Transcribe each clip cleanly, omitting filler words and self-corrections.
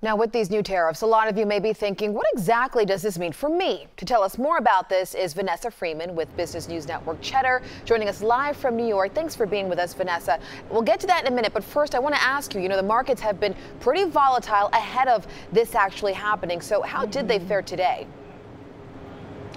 Now, with these new tariffs, a lot of you may be thinking, what exactly does this mean for me? To tell us more about this is Vanessa Freeman with Business News Network Cheddar, joining us live from New York. Thanks for being with us, Vanessa. We'll get to that in a minute, but first I want to ask you, the markets have been pretty volatile ahead of this actually happening. So how did they fare today?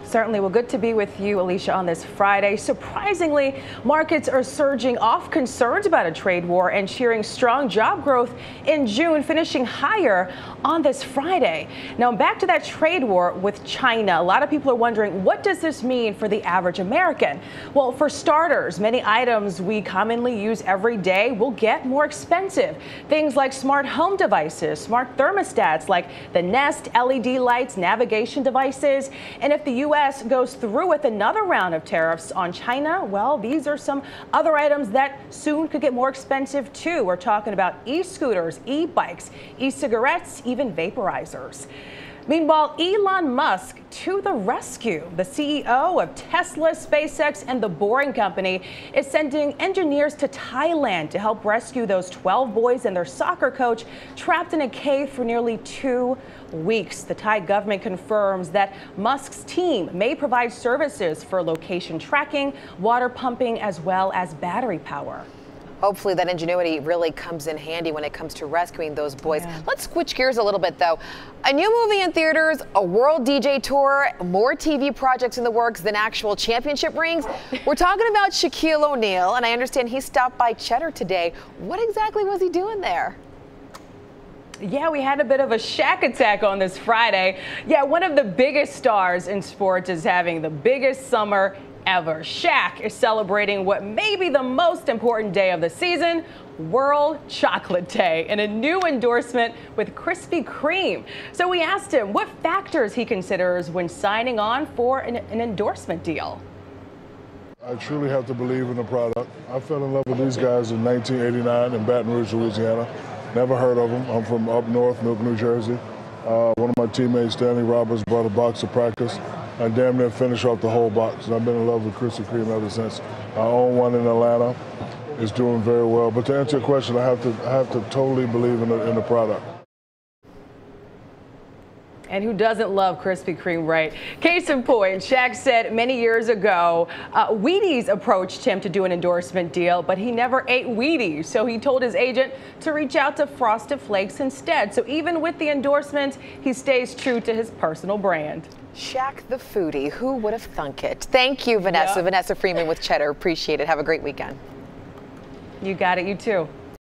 Certainly. Well, good to be with you, Alicia, on this Friday. Surprisingly, markets are surging off concerns about a trade war and cheering strong job growth in June, finishing higher on this Friday. Now, back to that trade war with China. A lot of people are wondering, what does this mean for the average American? Well, for starters, many items we commonly use every day will get more expensive. Things like smart home devices, smart thermostats like the Nest, LED lights, navigation devices. And if the U.S. goes through with another round of tariffs on China, well, these are some other items that soon could get more expensive too. We're talking about e-scooters, e-bikes, e-cigarettes, even vaporizers. Meanwhile, Elon Musk to the rescue. The CEO of Tesla, SpaceX, and the Boring Company is sending engineers to Thailand to help rescue those 12 boys and their soccer coach trapped in a cave for nearly 2 weeks. The Thai government confirms that Musk's team may provide services for location tracking, water pumping, as well as battery power. Hopefully that ingenuity really comes in handy when it comes to rescuing those boys. Yeah. Let's switch gears a little bit, though. A new movie in theaters, a world DJ tour, more TV projects in the works than actual championship rings. We're talking about Shaquille O'Neal, and I understand he stopped by Cheddar today. What exactly was he doing there? Yeah, we had a bit of a Shaq attack on this Friday. Yeah, one of the biggest stars in sports is having the biggest summer ever. Shaq is celebrating what may be the most important day of the season, World Chocolate Day, and a new endorsement with Krispy Kreme. So we asked him what factors he considers when signing on for an endorsement deal. I truly have to believe in the product. I fell in love with these guys in 1989 in Baton Rouge, Louisiana. Never heard of them. I'm from up north, Newark, New Jersey. One of my teammates, Stanley Roberts, brought a box to practice. I damn near finished off the whole box, and I've been in love with Krispy Kreme ever since. I own one in Atlanta. It's doing very well. But to answer your question, I have to totally believe in the product. And who doesn't love Krispy Kreme, right? Case in point, Shaq said many years ago, Wheaties approached him to do an endorsement deal, but he never ate Wheaties. So he told his agent to reach out to Frosted Flakes instead. So even with the endorsement, he stays true to his personal brand. Shaq the foodie, who would have thunk it? Thank you, Vanessa. Yep. Vanessa Freeman with Cheddar. Appreciate it. Have a great weekend. You got it. You too.